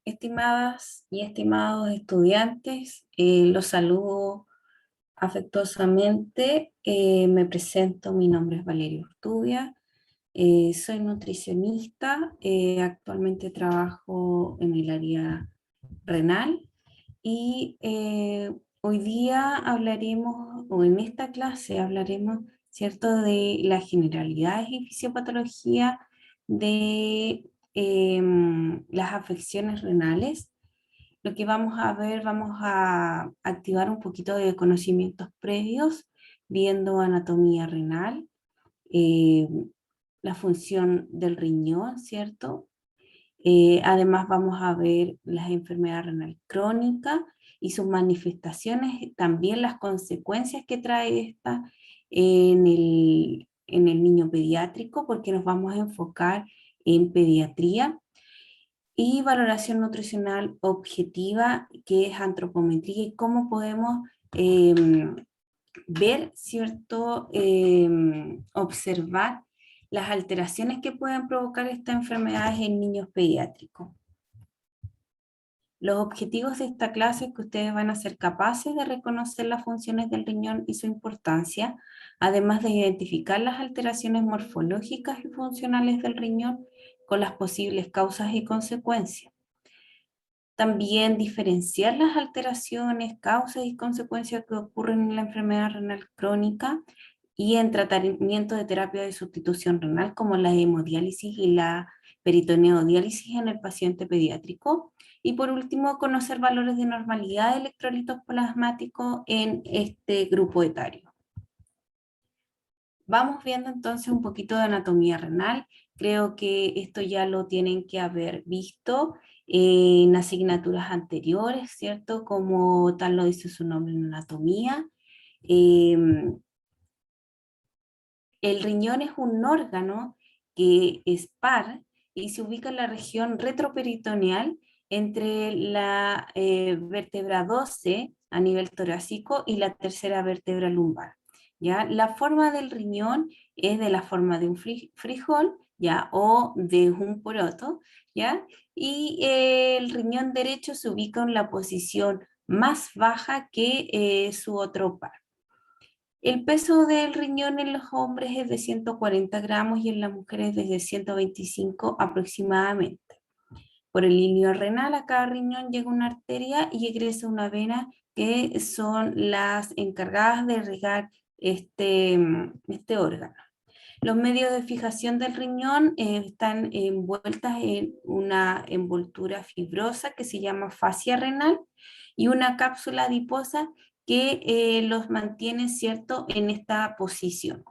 Estimadas y estimados estudiantes, los saludo afectuosamente. Me presento, mi nombre es Valeria Urtubia, soy nutricionista, actualmente trabajo en el área renal y hoy día hablaremos, o en esta clase hablaremos, ¿cierto?, de las generalidades y fisiopatología de las afecciones renales. Lo que vamos a ver, vamos a activar un poquito de conocimientos previos, viendo anatomía renal, eh, la función del riñón, ¿cierto? Además vamos a ver las enfermedades renal crónicas y sus manifestaciones, también las consecuencias que trae esta en el niño pediátrico, porque nos vamos a enfocar en pediatría, y valoración nutricional objetiva, que es antropometría, y cómo podemos ver, ¿cierto? Observar las alteraciones que pueden provocar estas enfermedades en niños pediátricos. Los objetivos de esta clase es que ustedes van a ser capaces de reconocer las funciones del riñón y su importancia, además de identificar las alteraciones morfológicas y funcionales del riñón con las posibles causas y consecuencias. También diferenciar las alteraciones, causas y consecuencias que ocurren en la enfermedad renal crónica y en tratamiento de terapia de sustitución renal, como la hemodiálisis y la peritoneodiálisis en el paciente pediátrico. Y por último, conocer valores de normalidad de electrolitos plasmáticos en este grupo etario. Vamos viendo entonces un poquito de anatomía renal. Creo que esto ya lo tienen que haber visto en asignaturas anteriores, ¿cierto? Como tal lo dice su nombre en anatomía. El riñón es un órgano que es par y se ubica en la región retroperitoneal entre la vértebra 12 a nivel torácico y la tercera vértebra lumbar. ¿Ya? La forma del riñón es de la forma de un frijol, ¿ya? O de un poroto, ¿ya? Y el riñón derecho se ubica en la posición más baja que su otro par. El peso del riñón en los hombres es de 140 gramos y en las mujeres desde 125 aproximadamente. Por el hilo renal a cada riñón llega una arteria y egresa una vena, que son las encargadas de regar este órgano. Los medios de fijación del riñón están envueltas en una envoltura fibrosa que se llama fascia renal y una cápsula adiposa que los mantiene, ¿cierto?, en esta posición.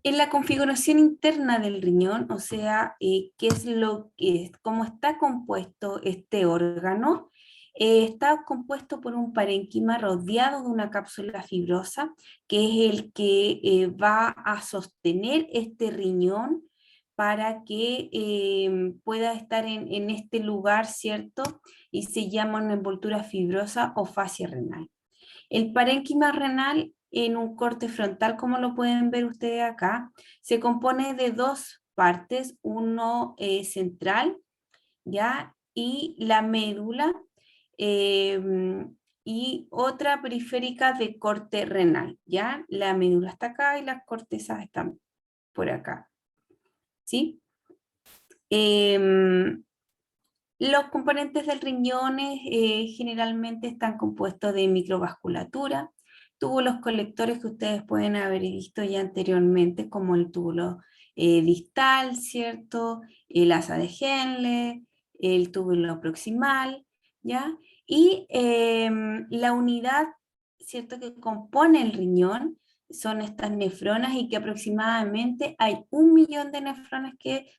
En la configuración interna del riñón, o sea, qué es lo que es, cómo está compuesto este órgano, está compuesto por un parénquima rodeado de una cápsula fibrosa, que es el que va a sostener este riñón para que pueda estar en este lugar, ¿cierto? Y se llama una envoltura fibrosa o fascia renal. El parénquima renal en un corte frontal, como lo pueden ver ustedes acá, se compone de dos partes, uno central, ¿ya? Y la médula, y otra periférica de corte renal, ¿ya? La médula está acá y las cortezas están por acá, ¿sí? Los componentes del riñón generalmente están compuestos de microvasculatura, túbulos colectores que ustedes pueden haber visto ya anteriormente, como el túbulo distal, ¿cierto? El asa de Henle, el túbulo proximal, ¿ya? Y la unidad, ¿cierto?, que compone el riñón son estas nefronas, y que aproximadamente hay 1 millón de nefronas que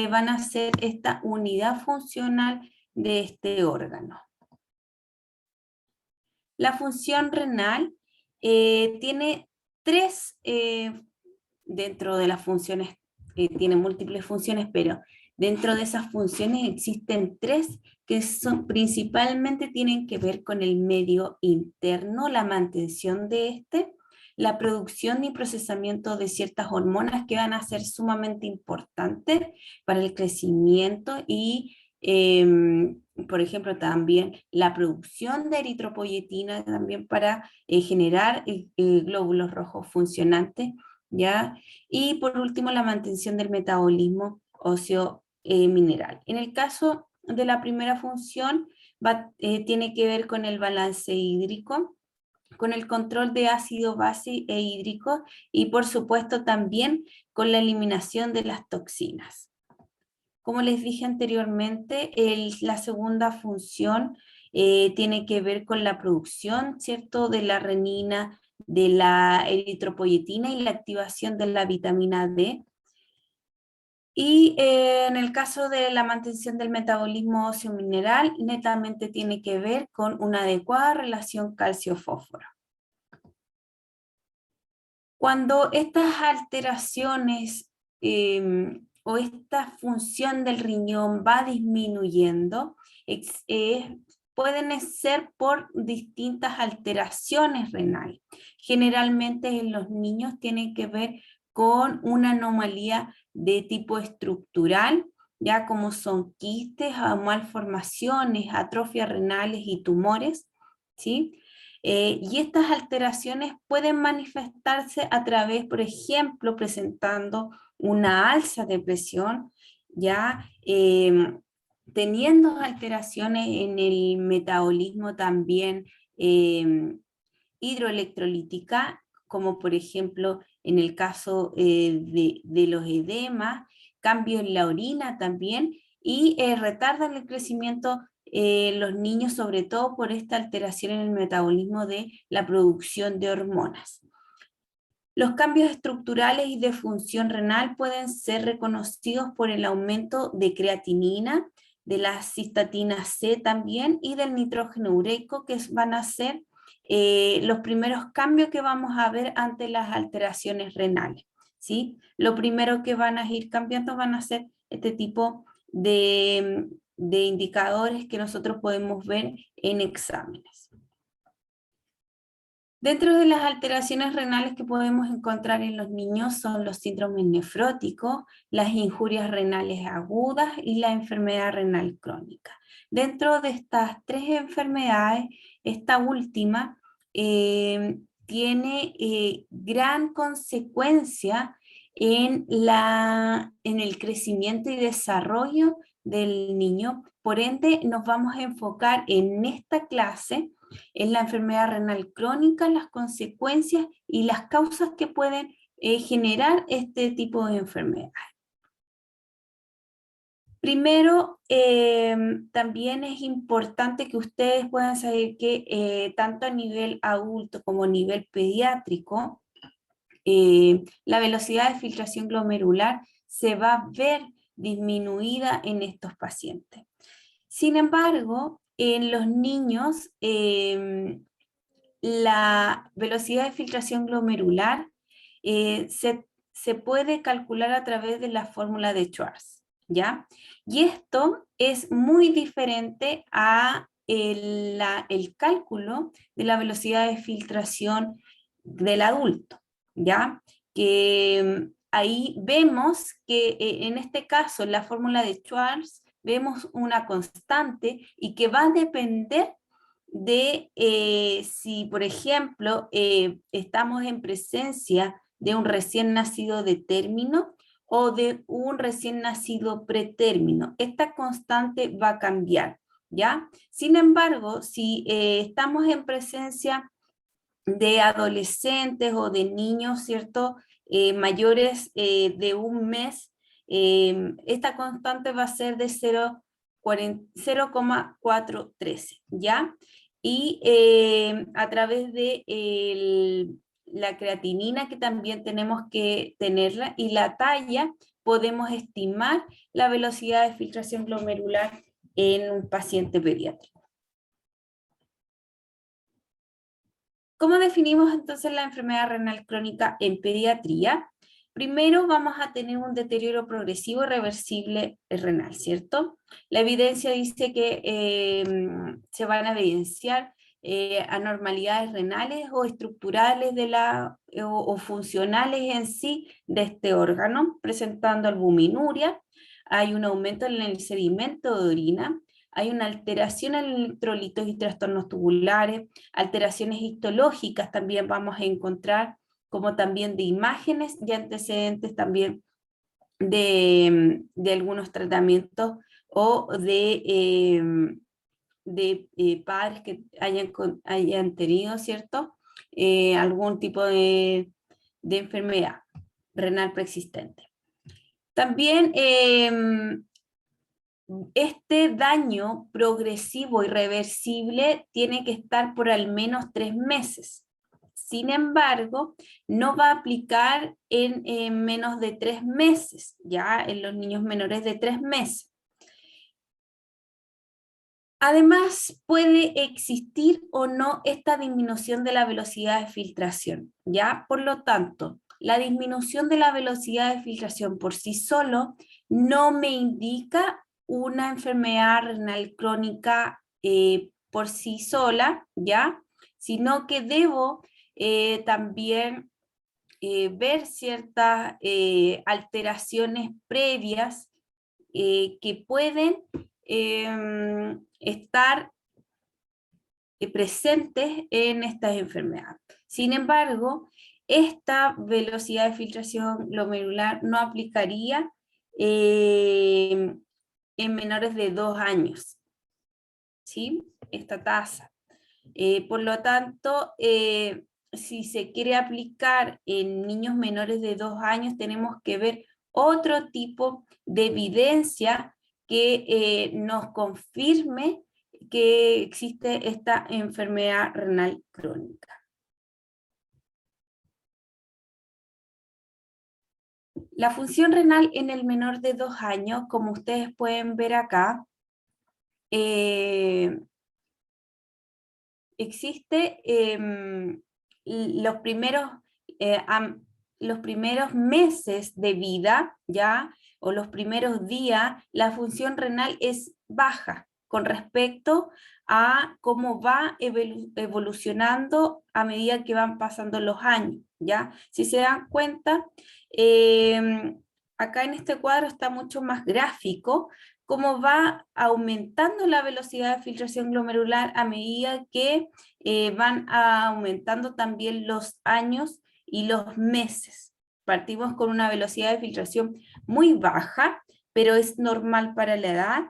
van a ser esta unidad funcional de este órgano. La función renal tiene tres, dentro de las funciones, tiene múltiples funciones, pero dentro de esas funciones existen tres que son, principalmente tienen que ver con el medio interno, la mantención de este, la producción y procesamiento de ciertas hormonas que van a ser sumamente importantes para el crecimiento y, por ejemplo, también la producción de eritropoyetina también para generar glóbulos rojos funcionantes, ¿ya? Y por último, la mantención del metabolismo óseo mineral. En el caso de la primera función, tiene que ver con el balance hídrico, con el control de ácido, base e hídrico y por supuesto también con la eliminación de las toxinas. Como les dije anteriormente, la segunda función tiene que ver con la producción, ¿cierto?, de la renina, de la eritropoyetina y la activación de la vitamina D. Y en el caso de la mantención del metabolismo óseo mineral, netamente tiene que ver con una adecuada relación calcio-fósforo. Cuando estas alteraciones o esta función del riñón va disminuyendo, pueden ser por distintas alteraciones renales. Generalmente en los niños tienen que ver con una anomalía de tipo estructural, ya como son quistes, malformaciones, atrofias renales y tumores, ¿sí? Y estas alteraciones pueden manifestarse a través, por ejemplo, presentando una alza de presión, ya teniendo alteraciones en el metabolismo también hidroelectrolítica, como por ejemplo en el caso de los edemas, cambio en la orina también, y retardan el crecimiento los niños, sobre todo por esta alteración en el metabolismo de la producción de hormonas. Los cambios estructurales y de función renal pueden ser reconocidos por el aumento de creatinina, de la cistatina C también y del nitrógeno ureico, que van a ser los primeros cambios que vamos a ver ante las alteraciones renales, ¿sí? Lo primero que van a ir cambiando van a ser este tipo de indicadores que nosotros podemos ver en exámenes. Dentro de las alteraciones renales que podemos encontrar en los niños son los síndromes nefróticos, las injurias renales agudas y la enfermedad renal crónica. Dentro de estas tres enfermedades, esta última tiene gran consecuencia en el crecimiento y desarrollo del niño. Por ende, nos vamos a enfocar en esta clase en la enfermedad renal crónica, las consecuencias y las causas que pueden generar este tipo de enfermedades. Primero, también es importante que ustedes puedan saber que tanto a nivel adulto como a nivel pediátrico, la velocidad de filtración glomerular se va a ver disminuida en estos pacientes. Sin embargo, en los niños, la velocidad de filtración glomerular se puede calcular a través de la fórmula de Schwarz, ¿ya? Y esto es muy diferente a el cálculo de la velocidad de filtración del adulto, ¿ya? Que ahí vemos que en este caso, en la fórmula de Schwarz, vemos una constante y que va a depender de si, por ejemplo, estamos en presencia de un recién nacido de término o de un recién nacido pretérmino. Esta constante va a cambiar, ¿ya? Sin embargo, si estamos en presencia de adolescentes o de niños, ¿cierto? Mayores de un mes, esta constante va a ser de 0,413, ¿ya? Y a través de la creatinina, que también tenemos que tenerla, y la talla, podemos estimar la velocidad de filtración glomerular en un paciente pediátrico. ¿Cómo definimos entonces la enfermedad renal crónica en pediatría? Primero vamos a tener un deterioro progresivo y reversible renal, ¿cierto? La evidencia dice que se van a evidenciar anormalidades renales o estructurales o funcionales en sí de este órgano, presentando albuminuria, hay un aumento en el sedimento de orina, hay una alteración en electrolitos y trastornos tubulares, alteraciones histológicas también vamos a encontrar, como también de imágenes y antecedentes también de algunos tratamientos o de padres que hayan tenido, ¿cierto? Algún tipo de enfermedad renal preexistente. También este daño progresivo y reversible tiene que estar por al menos 3 meses. Sin embargo, no va a aplicar en menos de 3 meses, ya en los niños menores de 3 meses. Además, puede existir o no esta disminución de la velocidad de filtración, ¿ya? Por lo tanto, la disminución de la velocidad de filtración por sí solo no me indica una enfermedad renal crónica por sí sola, ¿ya? Sino que debo también ver ciertas alteraciones previas que pueden estar presentes en estas enfermedades. Sin embargo, esta velocidad de filtración glomerular no aplicaría en menores de 2 años, ¿sí? Esta tasa. Por lo tanto, si se quiere aplicar en niños menores de 2 años, tenemos que ver otro tipo de evidencia que nos confirme que existe esta enfermedad renal crónica. La función renal en el menor de 2 años, como ustedes pueden ver acá, existe eh, los primeros meses de vida, ¿ya? O los primeros días, la función renal es baja con respecto a cómo va evolucionando a medida que van pasando los años, ¿ya? Si se dan cuenta, acá en este cuadro está mucho más gráfico, cómo va aumentando la velocidad de filtración glomerular a medida que van aumentando también los años y los meses. Partimos con una velocidad de filtración muy baja, pero es normal para la edad,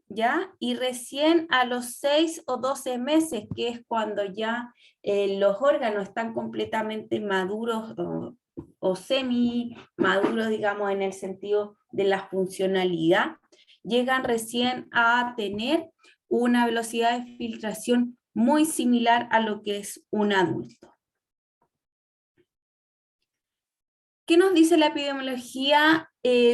¿ya? Y recién a los 6 o 12 meses, que es cuando ya los órganos están completamente maduros o semi maduros, digamos, en el sentido de la funcionalidad, llegan recién a tener una velocidad de filtración muy similar a lo que es un adulto. ¿Qué nos dice la epidemiología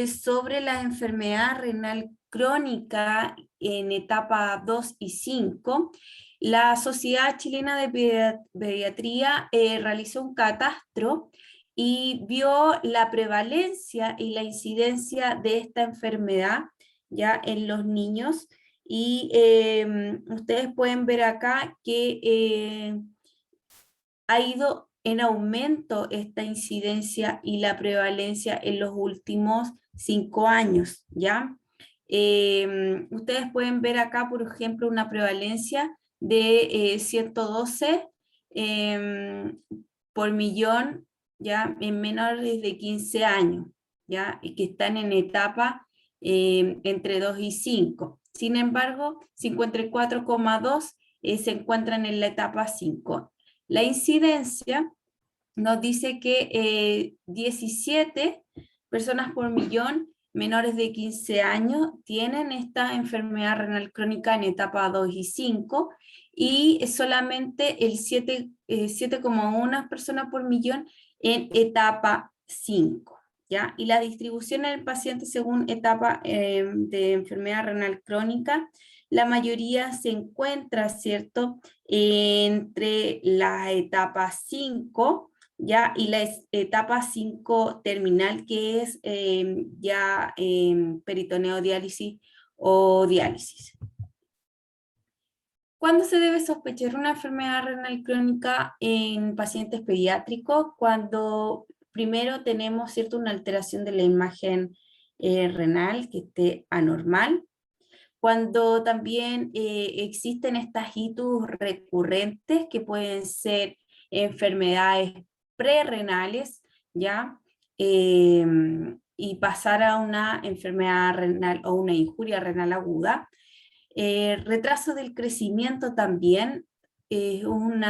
sobre la enfermedad renal crónica en etapa 2 y 5? La Sociedad Chilena de Pediatría realizó un catastro y vio la prevalencia y la incidencia de esta enfermedad ya en los niños, y ustedes pueden ver acá que ha ido en aumento esta incidencia y la prevalencia en los últimos 5 años, ¿ya? Ustedes pueden ver acá, por ejemplo, una prevalencia de 112 por millón, ¿ya? En menores de 15 años, ¿ya? Y que están en etapa entre 2 y 5. Sin embargo, 54,2 se encuentran en la etapa 5. La incidencia nos dice que 17 personas por millón menores de 15 años tienen esta enfermedad renal crónica en etapa 2 y 5, y solamente el 7,1 personas por millón en etapa 5, ¿ya? Y la distribución en el paciente según etapa de enfermedad renal crónica, la mayoría se encuentra, ¿cierto?, entre la etapa 5, ¿ya? Y la etapa 5 terminal, que es ya peritoneodiálisis o diálisis. ¿Cuándo se debe sospechar una enfermedad renal crónica en pacientes pediátricos? Cuando primero tenemos, ¿cierto?, una alteración de la imagen renal que esté anormal. Cuando también existen estas hitos recurrentes que pueden ser enfermedades prerrenales, ¿ya? Y pasar a una enfermedad renal o una injuria renal aguda. Retraso del crecimiento también es un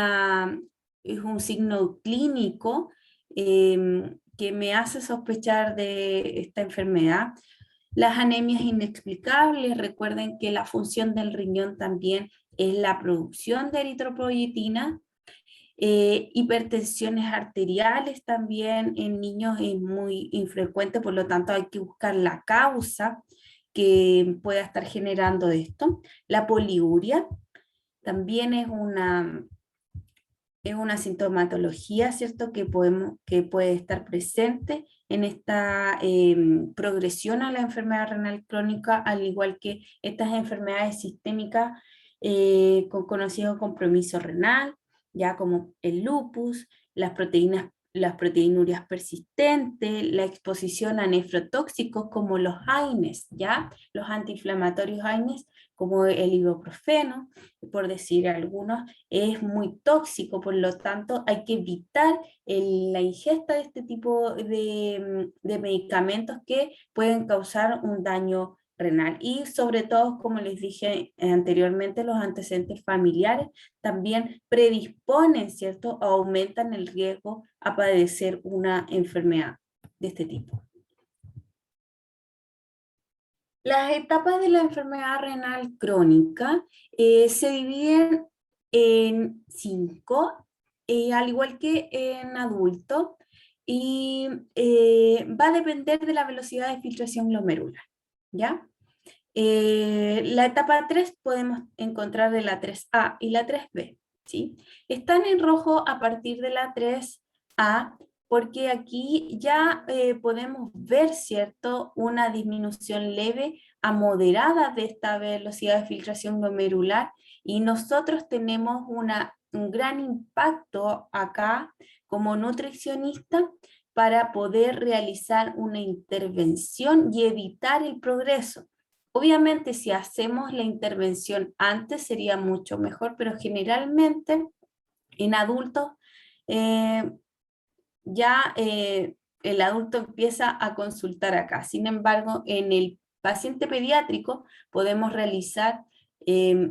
signo clínico que me hace sospechar de esta enfermedad. Las anemias inexplicables, recuerden que la función del riñón también es la producción de eritropoyetina. Hipertensiones arteriales también en niños es muy infrecuente, por lo tanto hay que buscar la causa que pueda estar generando esto. La poliuria también es una sintomatología, ¿cierto?, que puede estar presente en esta progresión a la enfermedad renal crónica, al igual que estas enfermedades sistémicas con conocido compromiso renal, ya como el lupus, las proteinurias persistentes, la exposición a nefrotóxicos como los AINES, ya, los antiinflamatorios AINES, como el ibuprofeno, por decir algunos, es muy tóxico, por lo tanto hay que evitar la ingesta de este tipo de medicamentos que pueden causar un daño renal. Y sobre todo, como les dije anteriormente, los antecedentes familiares también predisponen, ¿cierto?, aumentan el riesgo a padecer una enfermedad de este tipo. Las etapas de la enfermedad renal crónica se dividen en 5, al igual que en adultos, y va a depender de la velocidad de filtración glomerular, ¿ya? La etapa 3 podemos encontrar de la 3A y la 3B, ¿sí? Están en rojo a partir de la 3A porque aquí ya podemos ver, ¿cierto?, una disminución leve a moderada de esta velocidad de filtración glomerular y nosotros tenemos un gran impacto acá como nutricionista para poder realizar una intervención y evitar el progreso. Obviamente, si hacemos la intervención antes sería mucho mejor, pero generalmente en adultos eh, ya el adulto empieza a consultar acá. Sin embargo, en el paciente pediátrico podemos realizar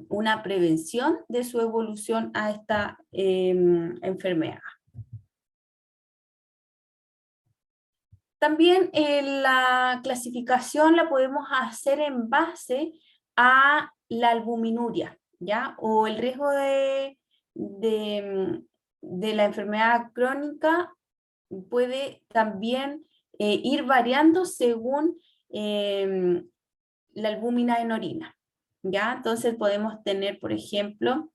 una prevención de su evolución a esta enfermedad. También la clasificación la podemos hacer en base a la albuminuria, ¿ya? O el riesgo de la enfermedad crónica puede también ir variando según la albúmina en orina, ¿ya? Entonces podemos tener, por ejemplo,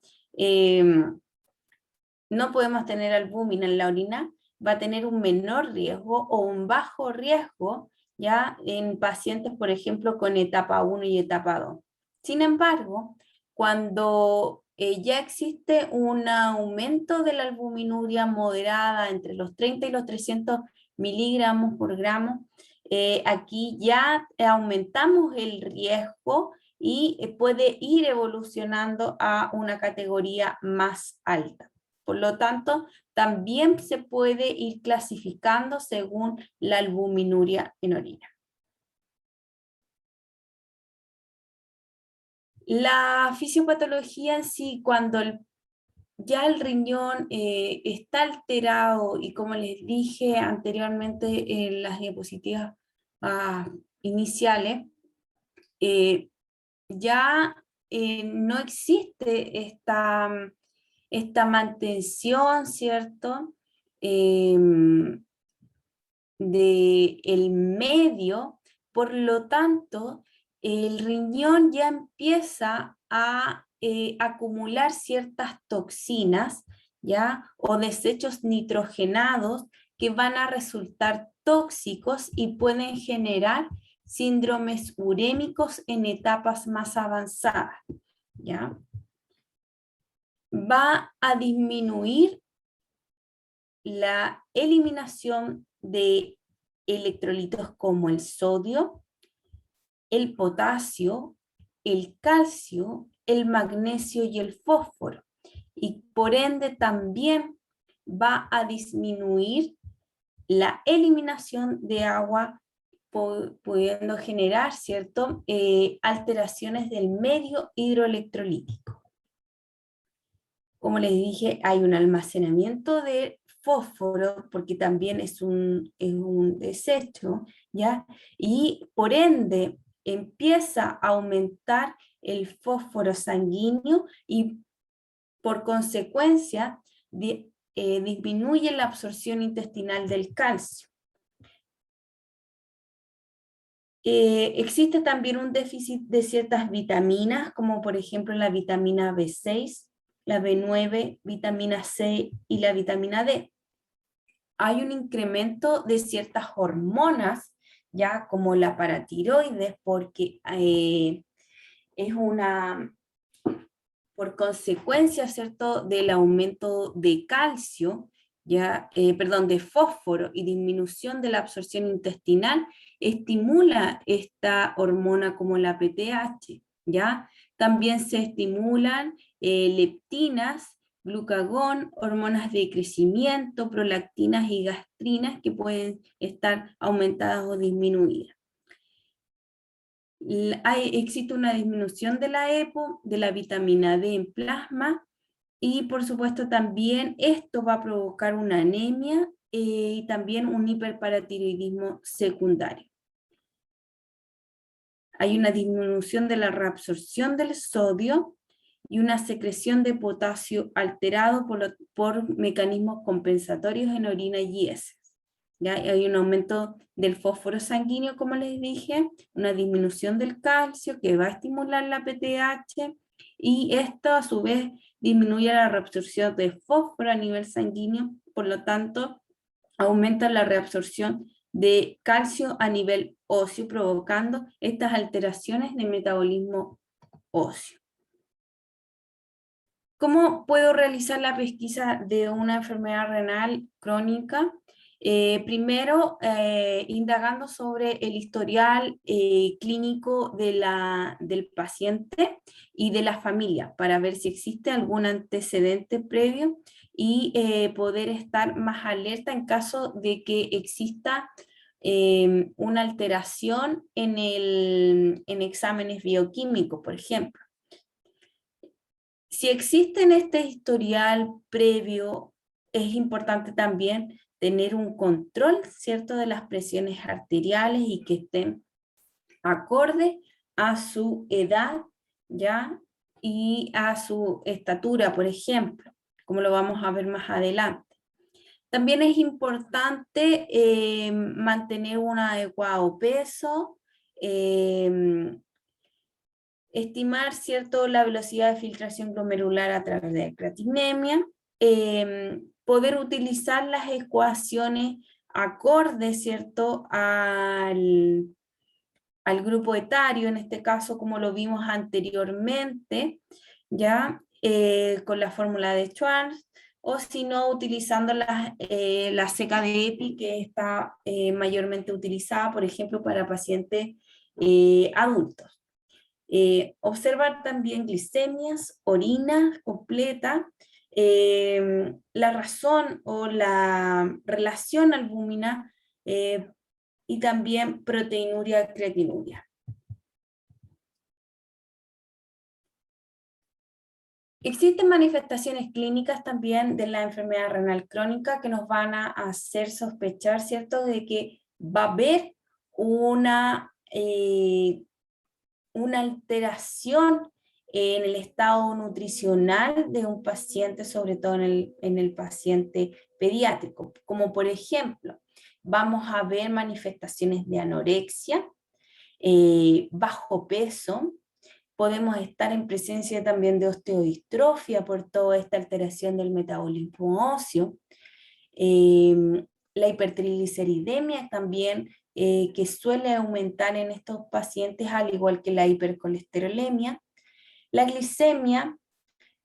no podemos tener albúmina en la orina, va a tener un menor riesgo o un bajo riesgo, ¿ya?, en pacientes, por ejemplo, con etapa 1 y etapa 2. Sin embargo, cuando ya existe un aumento de la albuminuria moderada entre los 30 y los 300 miligramos por gramo, aquí ya aumentamos el riesgo y puede ir evolucionando a una categoría más alta. Por lo tanto, también se puede ir clasificando según la albuminuria en orina. La fisiopatología en sí, cuando ya el riñón está alterado y como les dije anteriormente en las diapositivas iniciales, ya no existe esta mantención, ¿cierto?, de el medio, por lo tanto, el riñón ya empieza a acumular ciertas toxinas, ¿ya? O desechos nitrogenados que van a resultar tóxicos y pueden generar síndromes urémicos en etapas más avanzadas, ¿ya? va a disminuir la eliminación de electrolitos como el sodio, el potasio, el calcio, el magnesio y el fósforo. Y por ende también va a disminuir la eliminación de agua, pudiendo generar, ¿cierto?, alteraciones del medio hidroelectrolítico. Como les dije, hay un almacenamiento de fósforo, porque también es un desecho, ¿ya? Y por ende empieza a aumentar el fósforo sanguíneo y por consecuencia disminuye la absorción intestinal del calcio. Existe también un déficit de ciertas vitaminas, como por ejemplo la vitamina B6, la B9, vitamina C y la vitamina D. Hay un incremento de ciertas hormonas, ya como la paratiroides, porque es por consecuencia, ¿cierto?, del aumento de calcio, ya, perdón, de fósforo y disminución de la absorción intestinal, estimula esta hormona como la PTH, ¿ya? También se estimulan leptinas, glucagón, hormonas de crecimiento, prolactinas y gastrinas que pueden estar aumentadas o disminuidas. Existe una disminución de la EPO, de la vitamina D en plasma, y por supuesto también esto va a provocar una anemia y también un hiperparatiroidismo secundario. Hay una disminución de la reabsorción del sodio y una secreción de potasio alterado por mecanismos compensatorios en orina y heces. ¿Ya? Hay un aumento del fósforo sanguíneo, como les dije, una disminución del calcio que va a estimular la PTH, y esto a su vez disminuye la reabsorción de fósforo a nivel sanguíneo, por lo tanto aumenta la reabsorción de calcio a nivel óseo, provocando estas alteraciones de metabolismo óseo. ¿Cómo puedo realizar la pesquisa de una enfermedad renal crónica? Primero, indagando sobre el historial clínico del paciente y de la familia, para ver si existe algún antecedente previo y poder estar más alerta en caso de que exista una alteración en exámenes bioquímicos, por ejemplo. Si existe este historial previo, es importante también tener un control, ¿cierto?, de las presiones arteriales y que estén acorde a su edad, ¿ya?, y a su estatura, por ejemplo, como lo vamos a ver más adelante. También es importante mantener un adecuado peso, estimar, ¿cierto?, la velocidad de filtración glomerular a través de la creatinemia, poder utilizar las ecuaciones acordes, ¿cierto?, al grupo etario, en este caso como lo vimos anteriormente, ¿ya? Con la fórmula de Schwartz, o si no, utilizando la seca de EPI, que está mayormente utilizada, por ejemplo, para pacientes adultos. Observar también glicemias, orina completa, la razón o la relación albúmina y también proteinuria, creatinuria. Existen manifestaciones clínicas también de la enfermedad renal crónica que nos van a hacer sospechar, ¿cierto?, de que va a haber una alteración en el estado nutricional de un paciente, sobre todo en el paciente pediátrico, como por ejemplo, vamos a ver manifestaciones de anorexia, bajo peso, podemos estar en presencia también de osteodistrofia por toda esta alteración del metabolismo óseo, la hipertrigliceridemia también, que suele aumentar en estos pacientes, al igual que la hipercolesterolemia, la glicemia,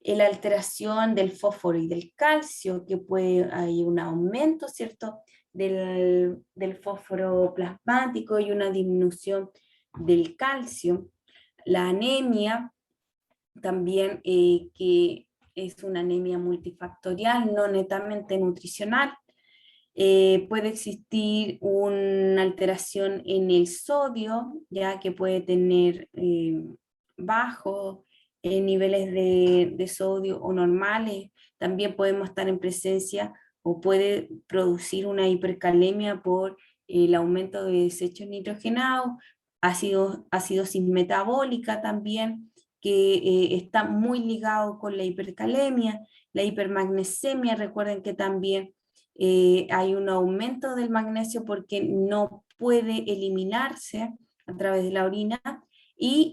la alteración del fósforo y del calcio, que hay un aumento, ¿cierto?, del fósforo plasmático y una disminución del calcio. La anemia, también que es una anemia multifactorial, no netamente nutricional. Puede existir una alteración en el sodio, ya que puede tener bajos niveles de sodio o normales. También podemos estar en presencia o puede producir una hipercalemia por el aumento de desechos nitrogenados, acidosis metabólica también, que está muy ligado con la hipercalemia, la hipermagnesemia. Recuerden que también hay un aumento del magnesio porque no puede eliminarse a través de la orina, y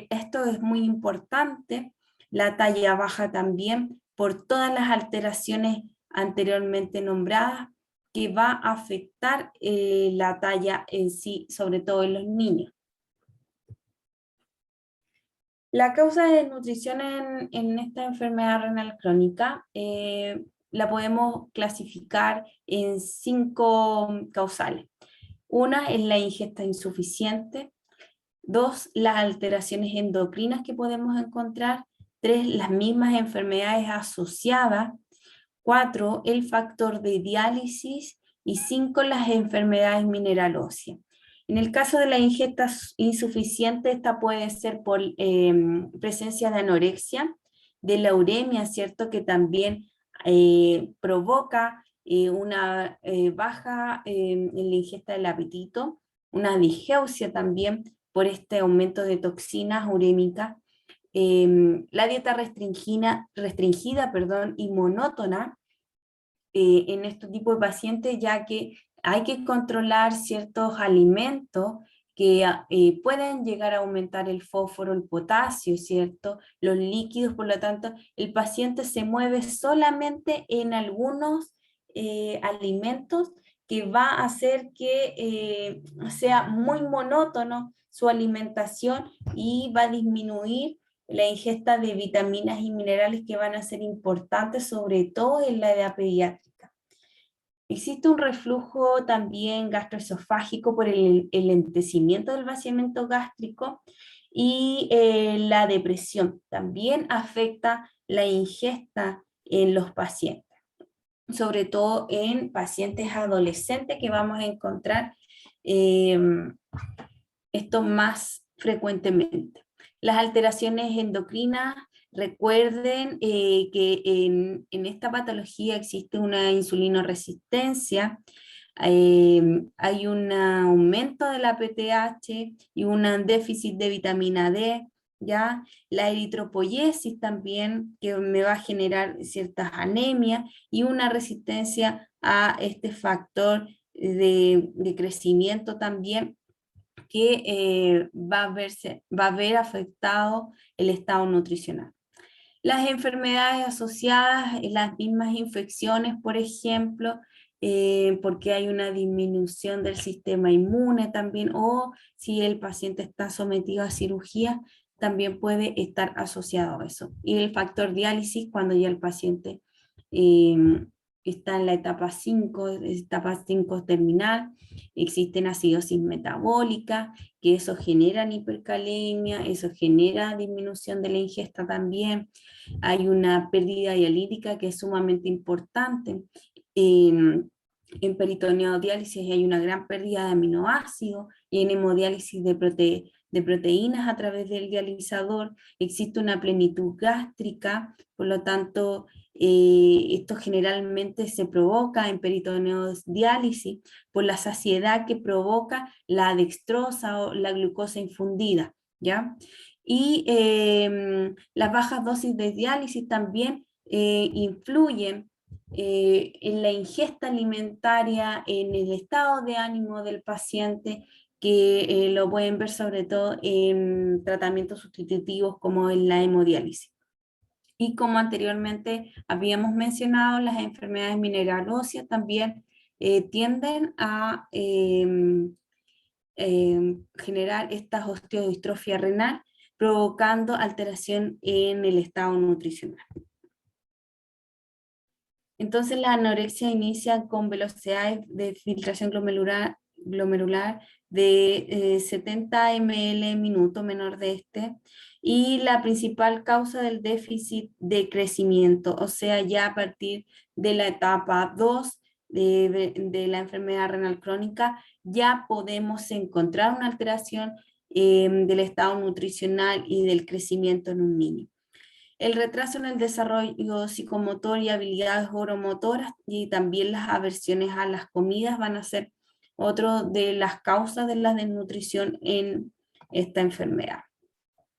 esto es muy importante, la talla baja también, por todas las alteraciones anteriormente nombradas, que va a afectar la talla en sí, sobre todo en los niños. La causa de desnutrición en esta enfermedad renal crónica la podemos clasificar en 5 causales. Una es la ingesta insuficiente. 2, las alteraciones endocrinas que podemos encontrar. 3, las mismas enfermedades asociadas. 4, el factor de diálisis. Y 5, las enfermedades mineralóseas. En el caso de la ingesta insuficiente, esta puede ser por presencia de anorexia, de la uremia, ¿cierto?, que también provoca una baja en la ingesta del apetito, una digeusia también por este aumento de toxinas urémicas. La dieta restringida, y monótona en este tipo de pacientes, ya que hay que controlar ciertos alimentos que pueden llegar a aumentar el fósforo, el potasio, ¿cierto? Los líquidos, por lo tanto, el paciente se mueve solamente en algunos alimentos, que va a hacer que sea muy monótono su alimentación, y va a disminuir la ingesta de vitaminas y minerales que van a ser importantes, sobre todo en la edad pediátrica. Existe un reflujo también gastroesofágico por el lentecimiento del vaciamiento gástrico, y la depresión también afecta la ingesta en los pacientes, sobre todo en pacientes adolescentes, que vamos a encontrar eh, esto más frecuentemente. Las alteraciones endocrinas, recuerden que en esta patología existe una insulinoresistencia, hay un aumento de la PTH y un déficit de vitamina D, ¿ya? La eritropoyesis también, que me va a generar ciertas anemias, y una resistencia a este factor de crecimiento también, que va a ver afectado el estado nutricional. Las enfermedades asociadas, las mismas infecciones, por ejemplo, porque hay una disminución del sistema inmune también, o si el paciente está sometido a cirugía, también puede estar asociado a eso. Y el factor diálisis, cuando ya el paciente eh, está en la etapa 5 terminal, existen acidosis metabólica, que eso genera hipercalemia, eso genera disminución de la ingesta también. Hay una pérdida dialítica que es sumamente importante. En peritoneodiálisis hay una gran pérdida de aminoácidos, y en hemodiálisis de proteínas a través del dializador. Existe una plenitud gástrica, por lo tanto, esto generalmente se provoca en peritoneodiálisis por la saciedad que provoca la dextrosa o la glucosa infundida, ¿ya? Y las bajas dosis de diálisis también influyen en la ingesta alimentaria, en el estado de ánimo del paciente, que lo pueden ver sobre todo en tratamientos sustitutivos como en la hemodiálisis. Y como anteriormente habíamos mencionado, las enfermedades mineralóseas también tienden a generar esta osteodistrofia renal, provocando alteración en el estado nutricional. Entonces la anorexia inicia con velocidades de filtración glomerular de 70 ml minuto, menor de este, y la principal causa del déficit de crecimiento, o sea, ya a partir de la etapa 2 de la enfermedad renal crónica, ya podemos encontrar una alteración del estado nutricional y del crecimiento en un niño. El retraso en el desarrollo psicomotor y habilidades oromotoras y también las aversiones a las comidas van a ser otro de las causas de la desnutrición en esta enfermedad.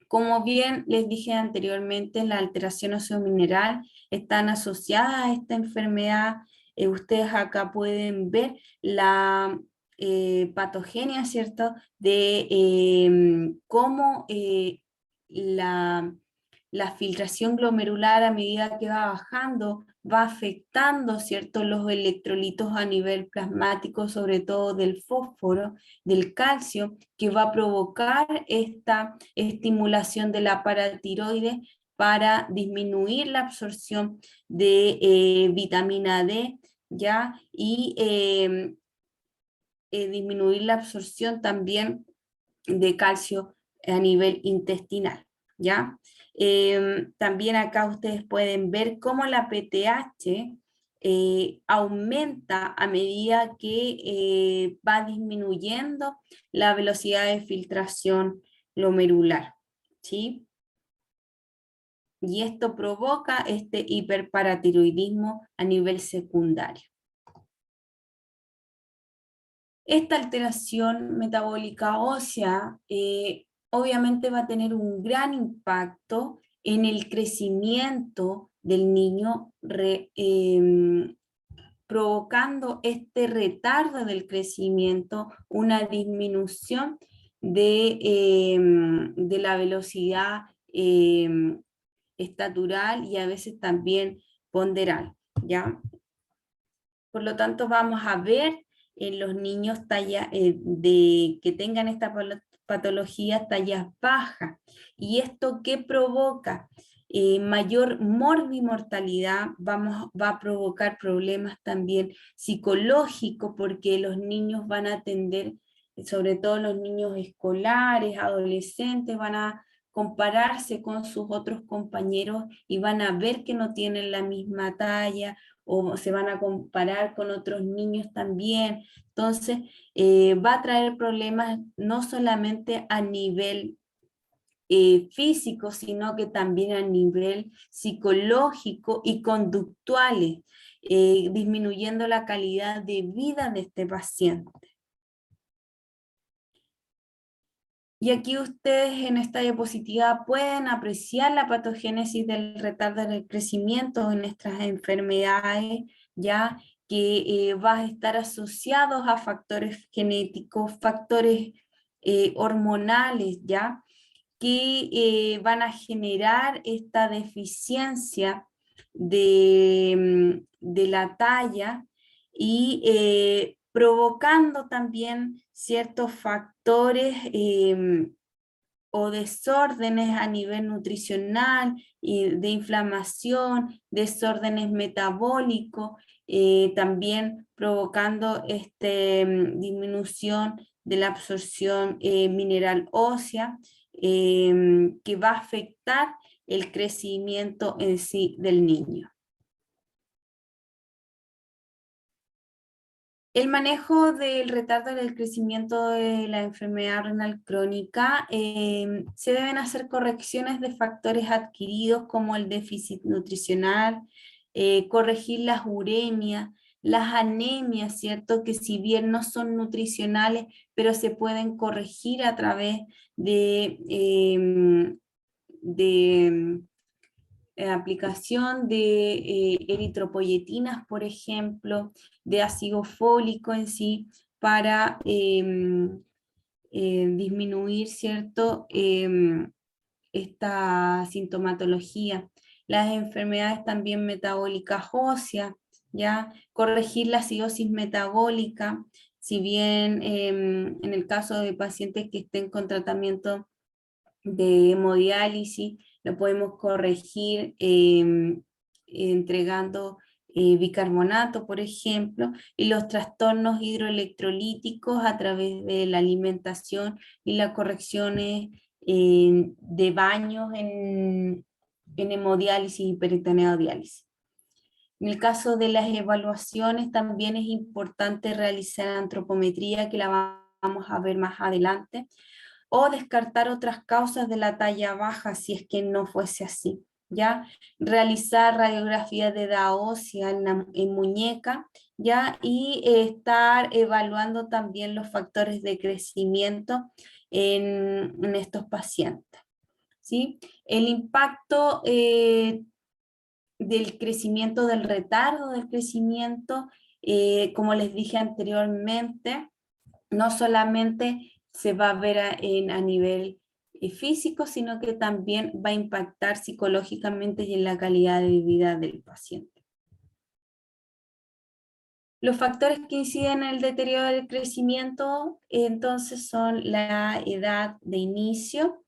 Como bien les dije anteriormente, la alteración óseo-mineral están asociadas a esta enfermedad. Ustedes acá pueden ver la patogenia, ¿cierto? De cómo la filtración glomerular a medida que va bajando, va afectando, ¿cierto?, los electrolitos a nivel plasmático, sobre todo del fósforo, del calcio, que va a provocar esta estimulación de la paratiroides para disminuir la absorción de vitamina D, ¿ya? Y disminuir la absorción también de calcio a nivel intestinal, ¿ya? También acá ustedes pueden ver cómo la PTH aumenta a medida que va disminuyendo la velocidad de filtración glomerular, ¿sí? Y esto provoca este hiperparatiroidismo a nivel secundario. Esta alteración metabólica ósea obviamente va a tener un gran impacto en el crecimiento del niño, provocando este retardo del crecimiento, una disminución de la velocidad estatural y a veces también ponderal, ¿ya? Por lo tanto, vamos a ver en los niños que tengan esta patología tallas bajas. ¿Y esto qué provoca? Mayor morbimortalidad, va a provocar problemas también psicológicos, porque los niños van a tender, sobre todo los niños escolares, adolescentes, van a compararse con sus otros compañeros y van a ver que no tienen la misma talla, o se van a comparar con otros niños también. Entonces, va a traer problemas no solamente a nivel físico, sino que también a nivel psicológico y conductuales, disminuyendo la calidad de vida de este paciente. Y aquí ustedes en esta diapositiva pueden apreciar la patogénesis del retardo del crecimiento en nuestras enfermedades, ya que va a estar asociados a factores genéticos, factores hormonales, ya que van a generar esta deficiencia de la talla y provocando también ciertos factores o desórdenes a nivel nutricional y de inflamación, desórdenes metabólicos, también provocando disminución de la absorción mineral ósea, que va a afectar el crecimiento en sí del niño. El manejo del retardo del crecimiento de la enfermedad renal crónica, se deben hacer correcciones de factores adquiridos como el déficit nutricional, corregir las uremias, las anemias, ¿cierto? Que si bien no son nutricionales, pero se pueden corregir a través de aplicación de eritropoyetinas, por ejemplo, de ácido fólico en sí, para disminuir, ¿cierto?, esta sintomatología. Las enfermedades también metabólicas óseas, ¿ya? Corregir la acidosis metabólica, si bien en el caso de pacientes que estén con tratamiento de hemodiálisis, lo podemos corregir entregando bicarbonato, por ejemplo, y los trastornos hidroelectrolíticos a través de la alimentación y las correcciones de baños en hemodiálisis y peritoneodiálisis. En el caso de las evaluaciones también es importante realizar antropometría, que la vamos a ver más adelante, o descartar otras causas de la talla baja si es que no fuese así, ¿ya? Realizar radiografía de edad ósea en muñeca, ¿ya? Y estar evaluando también los factores de crecimiento en estos pacientes, ¿sí? El impacto del crecimiento, del retardo del crecimiento, como les dije anteriormente, no solamente se va a ver a nivel físico, sino que también va a impactar psicológicamente y en la calidad de vida del paciente. Los factores que inciden en el deterioro del crecimiento, entonces, son la edad de inicio,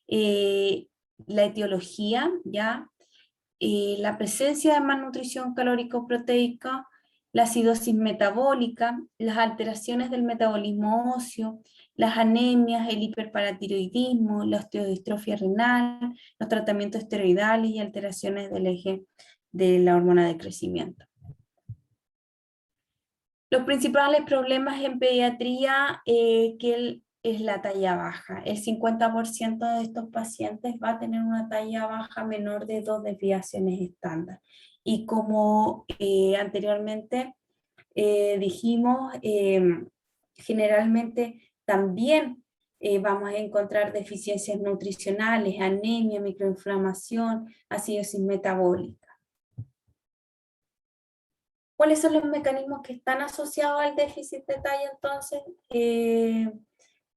la etiología, ¿ya? La presencia de malnutrición calórico-proteica, la acidosis metabólica, las alteraciones del metabolismo óseo, las anemias, el hiperparatiroidismo, la osteodistrofia renal, los tratamientos esteroidales y alteraciones del eje de la hormona de crecimiento. Los principales problemas en pediatría es la talla baja. El 50% de estos pacientes va a tener una talla baja menor de 2 desviaciones estándar. Y como anteriormente dijimos, generalmente también vamos a encontrar deficiencias nutricionales, anemia, microinflamación, acidosis metabólica. ¿Cuáles son los mecanismos que están asociados al déficit de talla entonces?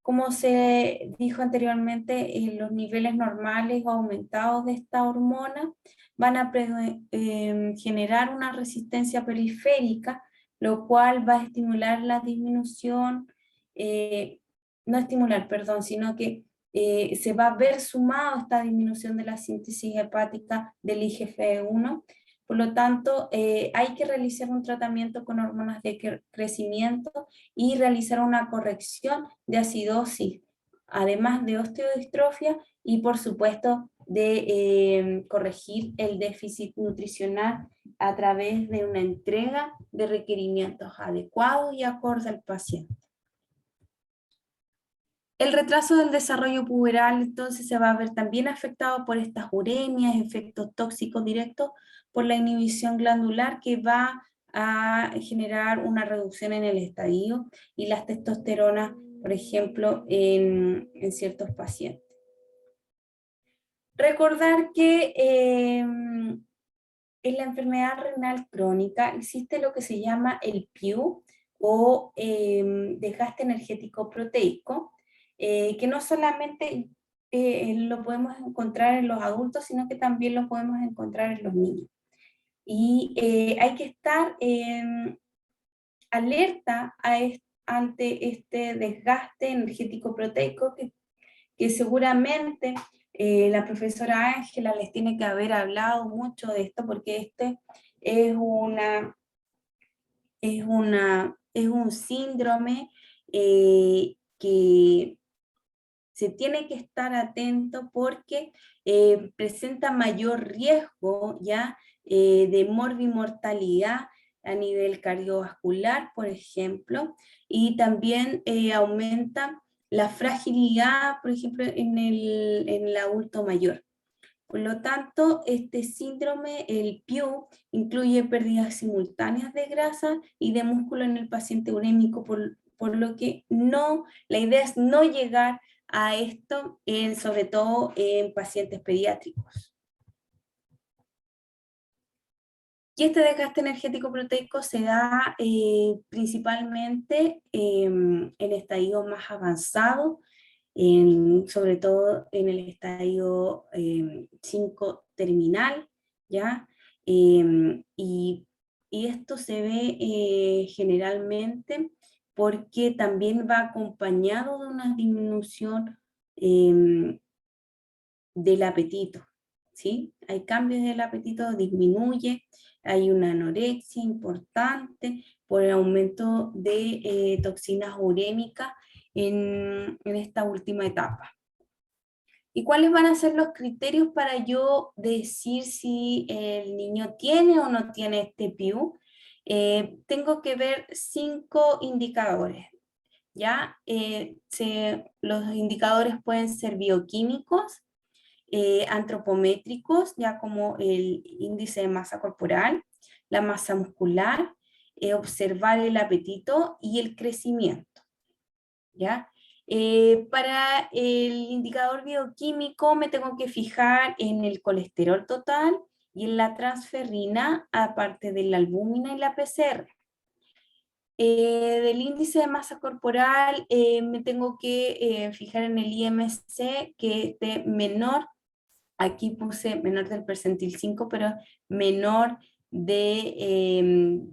Como se dijo anteriormente, los niveles normales o aumentados de esta hormona van a generar una resistencia periférica, lo cual va a estimular la disminución, no estimular, perdón, sino que se va a ver sumado esta disminución de la síntesis hepática del IGF-1. Por lo tanto, hay que realizar un tratamiento con hormonas de crecimiento y realizar una corrección de acidosis, además de osteodistrofia y por supuesto de corregir el déficit nutricional a través de una entrega de requerimientos adecuados y acorde al paciente. El retraso del desarrollo puberal entonces se va a ver también afectado por estas uremias, efectos tóxicos directos, por la inhibición glandular que va a generar una reducción en el estadio y las testosteronas, por ejemplo, en ciertos pacientes. Recordar que en la enfermedad renal crónica existe lo que se llama el PIU o desgaste energético proteico, que no solamente lo podemos encontrar en los adultos, sino que también lo podemos encontrar en los niños. Y hay que estar alerta ante este desgaste energético proteico que seguramente la profesora Ángela les tiene que haber hablado mucho de esto, porque este es un síndrome que se tiene que estar atento porque presenta mayor riesgo ya de morbimortalidad a nivel cardiovascular, por ejemplo, y también aumenta la fragilidad, por ejemplo, en el adulto mayor. Por lo tanto, este síndrome, el PIU, incluye pérdidas simultáneas de grasa y de músculo en el paciente urémico, por lo que la idea es no llegar a esto, sobre todo en pacientes pediátricos. Y este desgaste energético proteico se da principalmente en estadios más avanzados, sobre todo en el estadio 5 terminal, ¿ya? Y esto se ve generalmente porque también va acompañado de una disminución del apetito, ¿sí? Hay cambios del apetito, disminuye, hay una anorexia importante por el aumento de toxinas urémicas en esta última etapa. ¿Y cuáles van a ser los criterios para yo decir si el niño tiene o no tiene este PIU? Tengo que ver 5 indicadores, ¿ya? Los indicadores pueden ser bioquímicos, antropométricos, ya como el índice de masa corporal, la masa muscular, observar el apetito y el crecimiento, ¿ya? Para el indicador bioquímico me tengo que fijar en el colesterol total y en la transferrina, aparte de la albúmina y la PCR. Del índice de masa corporal me tengo que fijar en el IMC, que esté menor. Aquí puse menor del percentil 5, pero menor de,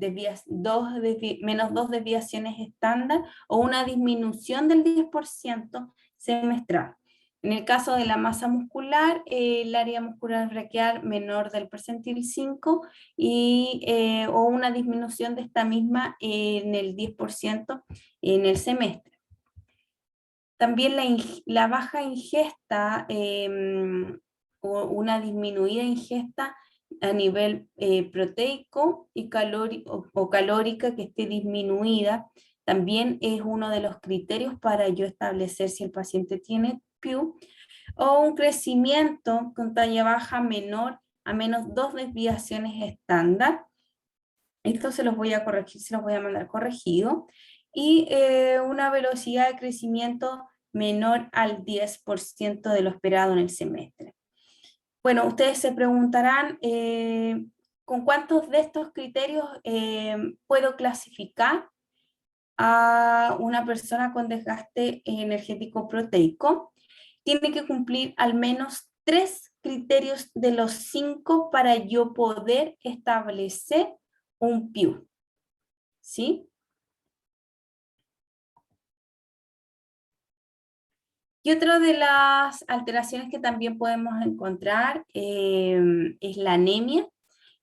menos 2 desviaciones estándar o una disminución del 10% semestral. En el caso de la masa muscular, el área muscular braquial menor del percentil 5 o una disminución de esta misma en el 10% en el semestre. También la baja ingesta o una disminuida ingesta a nivel proteico y calórica que esté disminuida, también es uno de los criterios para yo establecer si el paciente tiene PIU, o un crecimiento con talla baja menor a menos 2 desviaciones estándar. Esto se los voy a corregir, se los voy a mandar corregido. Y una velocidad de crecimiento menor al 10% de lo esperado en el semestre. Bueno, ustedes se preguntarán, ¿con cuántos de estos criterios puedo clasificar a una persona con desgaste energético proteico? Tiene que cumplir al menos 3 criterios de los 5 para yo poder establecer un PIU, ¿sí? Y otra de las alteraciones que también podemos encontrar es la anemia,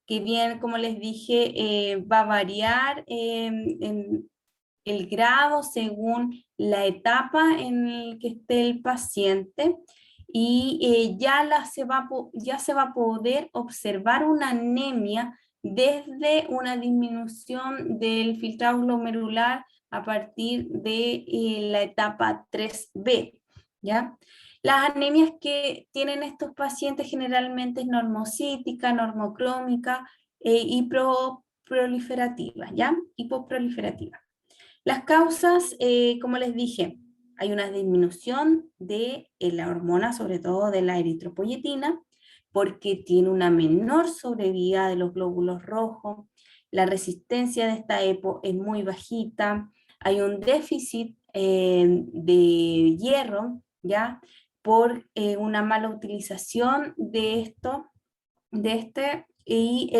que bien, como les dije, va a variar en el grado según la etapa en la que esté el paciente y ya se va a poder observar una anemia desde una disminución del filtrado glomerular a partir de la etapa 3B, ¿ya? Las anemias que tienen estos pacientes generalmente es normocítica, normocrómica y proliferativa, ¿ya? Hipoproliferativa. Las causas, como les dije, hay una disminución de la hormona, sobre todo de la eritropoyetina, porque tiene una menor sobrevida de los glóbulos rojos, la resistencia de esta EPO es muy bajita, hay un déficit de hierro, ¿ya? Por una mala utilización y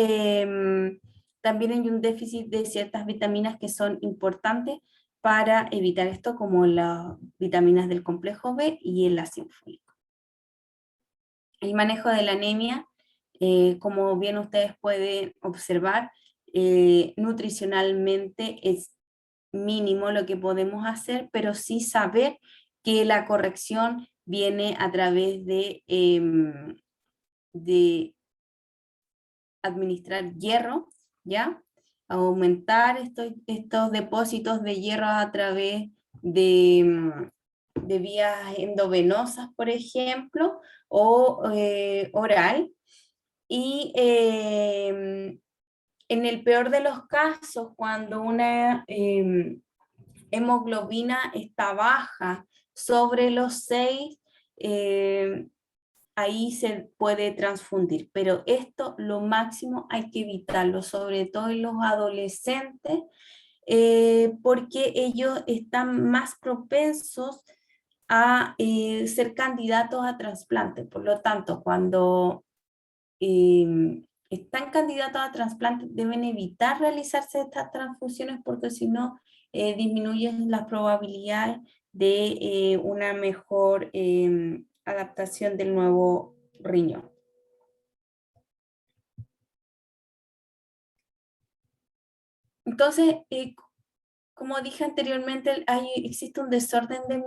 también hay un déficit de ciertas vitaminas que son importantes para evitar esto, como las vitaminas del complejo B y el ácido fólico. El manejo de la anemia, como bien ustedes pueden observar, nutricionalmente es mínimo lo que podemos hacer, pero sí saber que la corrección viene a través de administrar hierro, ¿ya? Aumentar estos depósitos de hierro a través de vías endovenosas, por ejemplo, o oral. Y en el peor de los casos, cuando una hemoglobina está baja sobre los 6, ahí se puede transfundir, pero esto lo máximo hay que evitarlo, sobre todo en los adolescentes, porque ellos están más propensos a ser candidatos a trasplante. Por lo tanto, cuando están candidatos a trasplante, deben evitar realizarse estas transfusiones porque si no, disminuyen las probabilidades de una mejor adaptación del nuevo riñón. Entonces, como dije anteriormente, existe un desorden del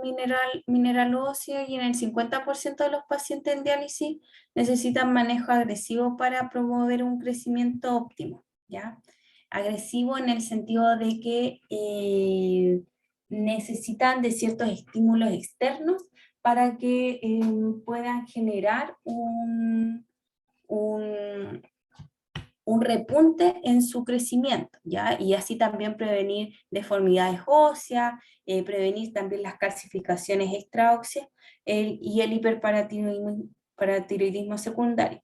mineral óseo y en el 50% de los pacientes en diálisis necesitan manejo agresivo para promover un crecimiento óptimo, ¿ya? Agresivo en el sentido de que necesitan de ciertos estímulos externos para que puedan generar un un repunte en su crecimiento, ¿ya? Y así también prevenir deformidades óseas, prevenir también las calcificaciones extraóseas y el hiperparatiroidismo secundario.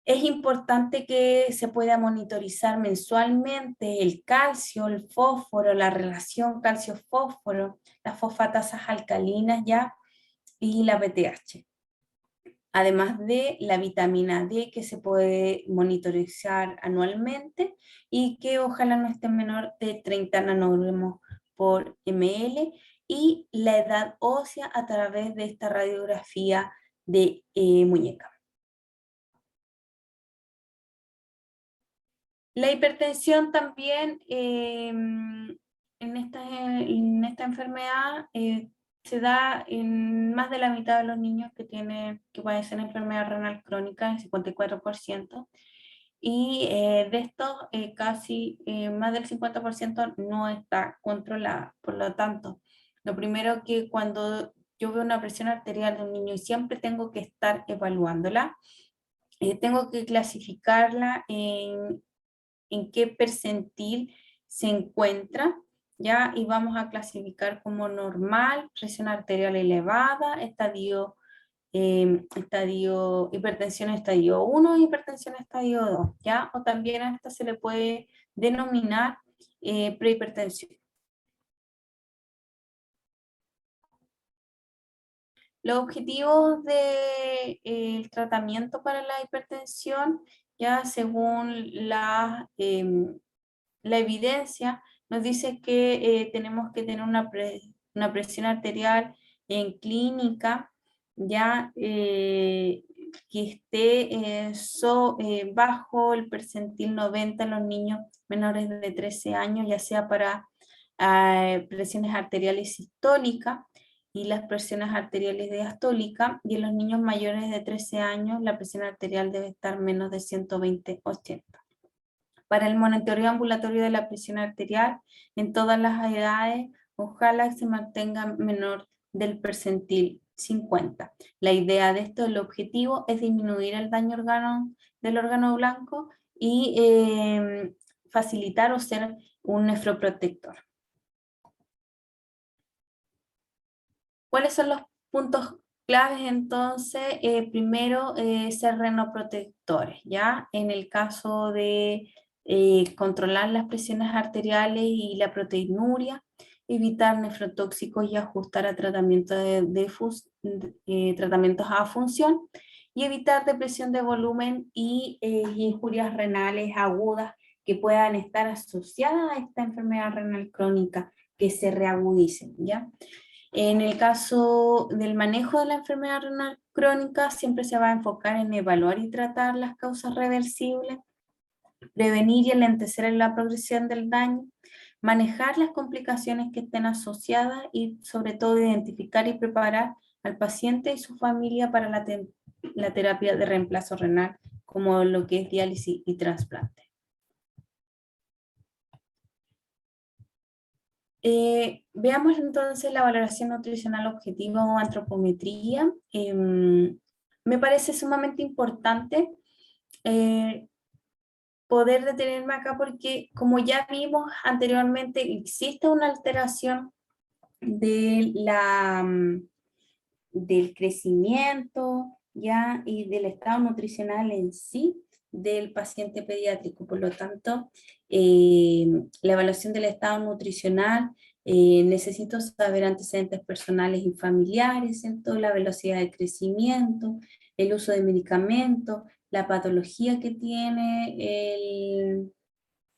Es importante que se pueda monitorizar mensualmente el calcio, el fósforo, la relación calcio-fósforo, las fosfatasas alcalinas, ¿ya? Y la PTH. Además de la vitamina D que se puede monitorizar anualmente y que ojalá no esté menor de 30 nanogramos por ml, y la edad ósea a través de esta radiografía de muñeca. La hipertensión también en esta enfermedad se da en más de la mitad de los niños que padecen enfermedad renal crónica, el 54%, y de estos casi más del 50% no está controlada. Por lo tanto, lo primero que cuando yo veo una presión arterial de un niño y siempre tengo que estar evaluándola, tengo que clasificarla en qué percentil se encuentra, ¿ya? Y vamos a clasificar como normal, presión arterial elevada, hipertensión estadio 1, hipertensión estadio 2, ¿ya? O también a esta se le puede denominar prehipertensión. Los objetivos del tratamiento para la hipertensión, ya según la evidencia nos dice que tenemos que tener una presión arterial en clínica, ya que esté bajo el percentil 90 en los niños menores de 13 años, ya sea para presiones arteriales sistólicas y las presiones arteriales diastólicas, y en los niños mayores de 13 años la presión arterial debe estar menos de 120/80. Para el monitoreo ambulatorio de la presión arterial en todas las edades, ojalá se mantenga menor del percentil 50. La idea de esto, el objetivo es disminuir el daño del órgano blanco y facilitar o ser un nefroprotector. ¿Cuáles son los puntos claves entonces? Primero, ser renoprotectores, ¿ya? En el caso de controlar las presiones arteriales y la proteinuria, evitar nefrotóxicos y ajustar a tratamientos tratamientos a función, y evitar depresión de volumen y injurias renales agudas que puedan estar asociadas a esta enfermedad renal crónica, que se reagudicen, ¿ya? En el caso del manejo de la enfermedad renal crónica, siempre se va a enfocar en evaluar y tratar las causas reversibles, prevenir y alentecer la progresión del daño, manejar las complicaciones que estén asociadas y sobre todo identificar y preparar al paciente y su familia para la terapia de reemplazo renal, como lo que es diálisis y trasplante. Veamos entonces la valoración nutricional objetiva o antropometría. Me parece sumamente importante poder detenerme acá porque, como ya vimos anteriormente, existe una alteración del crecimiento, ¿ya? Y del estado nutricional en sí del paciente pediátrico. Por lo tanto, la evaluación del estado nutricional, necesito saber antecedentes personales y familiares, ¿cierto? La velocidad de crecimiento, el uso de medicamentos, la patología que tiene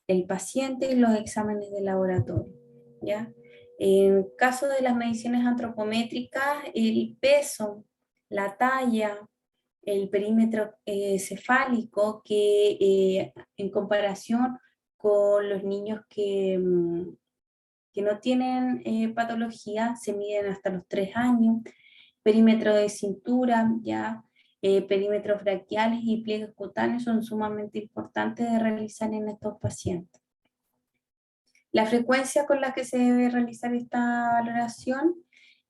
el paciente y los exámenes de laboratorio, ¿ya? En caso de las mediciones antropométricas, el peso, la talla, el perímetro cefálico, que en comparación con los niños que no tienen patología, se miden hasta los 3 años, perímetro de cintura, ya, perímetros braquiales y pliegues cutáneos son sumamente importantes de realizar en estos pacientes. La frecuencia con la que se debe realizar esta valoración,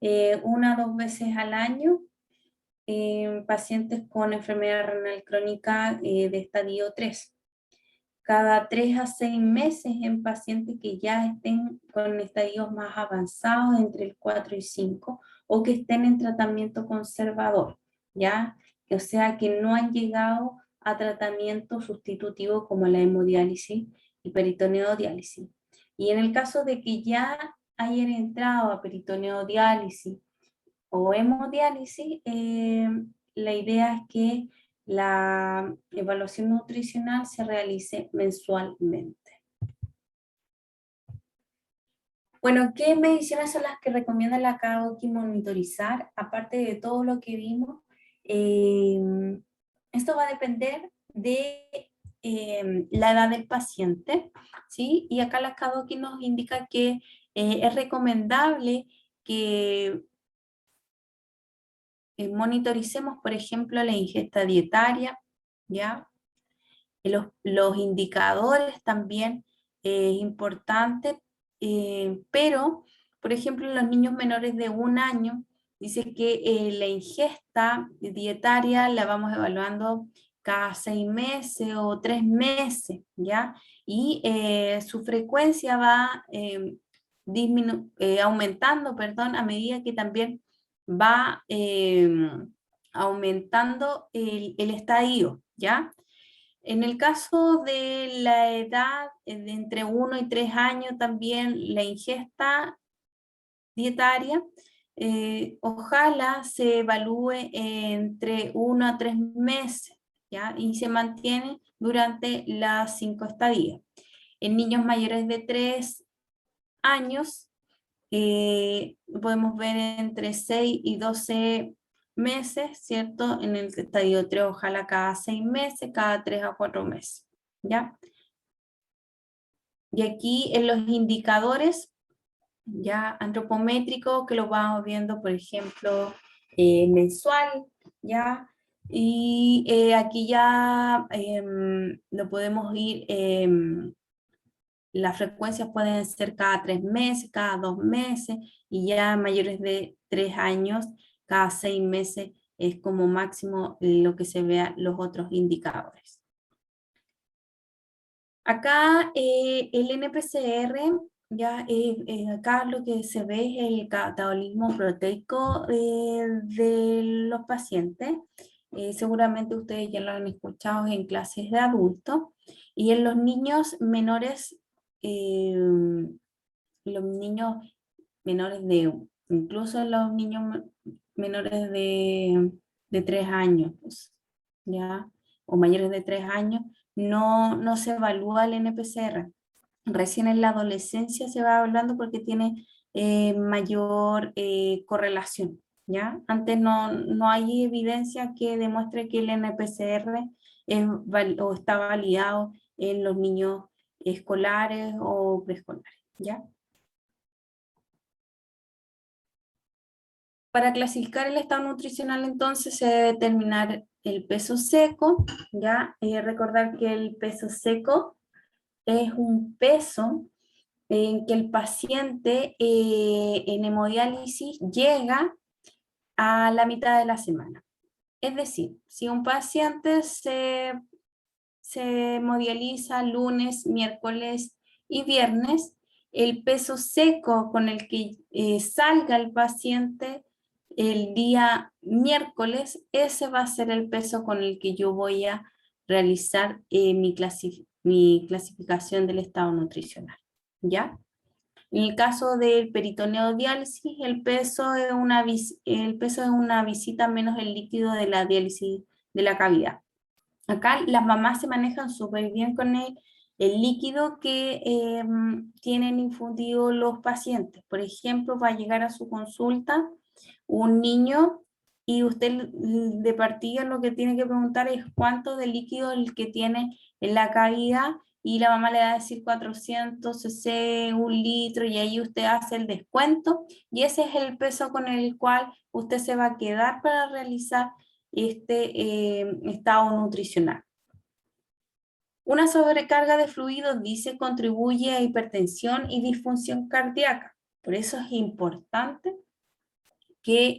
1 o 2 veces al año, en pacientes con enfermedad renal crónica de estadio 3. Cada 3 a 6 meses en pacientes que ya estén con estadios más avanzados, entre el 4 y 5, o que estén en tratamiento conservador, ¿ya? O sea, que no han llegado a tratamiento sustitutivo como la hemodiálisis y peritoneodiálisis. Y en el caso de que ya hayan entrado a peritoneodiálisis o hemodiálisis, la idea es que la evaluación nutricional se realice mensualmente. Bueno, ¿qué mediciones son las que recomienda la CAOKI monitorizar? Aparte de todo lo que vimos, esto va a depender de la edad del paciente, ¿sí? Y acá la CAOKI nos indica que es recomendable que monitoricemos, por ejemplo, la ingesta dietaria, ¿ya? Los indicadores también es importante, pero, por ejemplo, en los niños menores de 1 año, dice que la ingesta dietaria la vamos evaluando cada 6 meses o 3 meses, ¿ya? Y su frecuencia va aumentando, perdón, a medida que también va aumentando el estadio, ¿ya? En el caso de la edad de entre 1 y 3 años, también la ingesta dietaria, ojalá se evalúe entre 1 a 3 meses, ¿ya? Y se mantiene durante las 5 estadías. En niños mayores de 3 años, podemos ver entre 6 y 12 meses, ¿cierto? En el estadio 3, ojalá cada 6 meses, cada 3 a 4 meses, ¿ya? Y aquí en los indicadores, ya antropométricos, que los vamos viendo, por ejemplo, mensual, ¿ya? Y aquí ya lo podemos ir, las frecuencias pueden ser cada 3 meses, cada 2 meses, y ya mayores de 3 años, cada 6 meses es como máximo lo que se vea los otros indicadores. Acá el NPCR, ya acá lo que se ve es el catabolismo proteico de los pacientes. Seguramente ustedes ya lo han escuchado en clases de adultos. Y en los niños menores, los niños menores de, incluso los niños menores de 3 años, pues, ¿ya? O mayores de 3 años, no se evalúa el NPCR. Recién en la adolescencia se va hablando porque tiene mayor correlación, ¿ya? Antes no hay evidencia que demuestre que el NPCR o está validado en los niños escolares o preescolares, ¿ya? Para clasificar el estado nutricional, entonces, se debe determinar el peso seco, ¿ya? Recordar que el peso seco es un peso en que el paciente en hemodiálisis llega a la mitad de la semana. Es decir, si un paciente se hemodializa lunes, miércoles y viernes, el peso seco con el que salga el paciente el día miércoles, ese va a ser el peso con el que yo voy a realizar mi clasificación del estado nutricional, ¿ya? En el caso del peritoneodiálisis, el peso es una visita menos el líquido de la diálisis de la cavidad. Acá las mamás se manejan súper bien con el líquido que tienen infundido los pacientes. Por ejemplo, va a llegar a su consulta un niño y usted de partida lo que tiene que preguntar es cuánto de líquido el que tiene en la cavidad, y la mamá le va a decir 400 cc, un litro, y ahí usted hace el descuento, y ese es el peso con el cual usted se va a quedar para realizar este estado nutricional. Una sobrecarga de fluidos, dice, contribuye a hipertensión y disfunción cardíaca. Por eso es importante que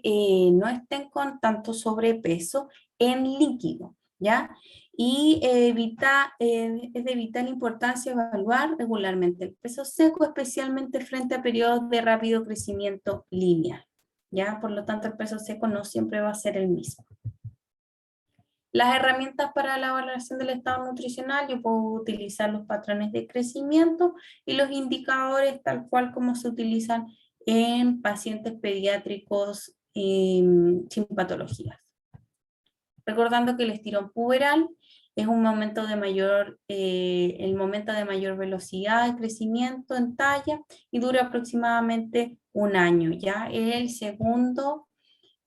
no estén con tanto sobrepeso en líquido, ¿ya? Y es de vital importancia evaluar regularmente el peso seco, especialmente frente a periodos de rápido crecimiento lineal, ¿ya? Por lo tanto, el peso seco no siempre va a ser el mismo. Las herramientas para la evaluación del estado nutricional, yo puedo utilizar los patrones de crecimiento y los indicadores tal cual como se utilizan en pacientes pediátricos sin patologías. Recordando que el estirón puberal es un momento de el momento de mayor velocidad de crecimiento en talla y dura aproximadamente un año. Ya el segundo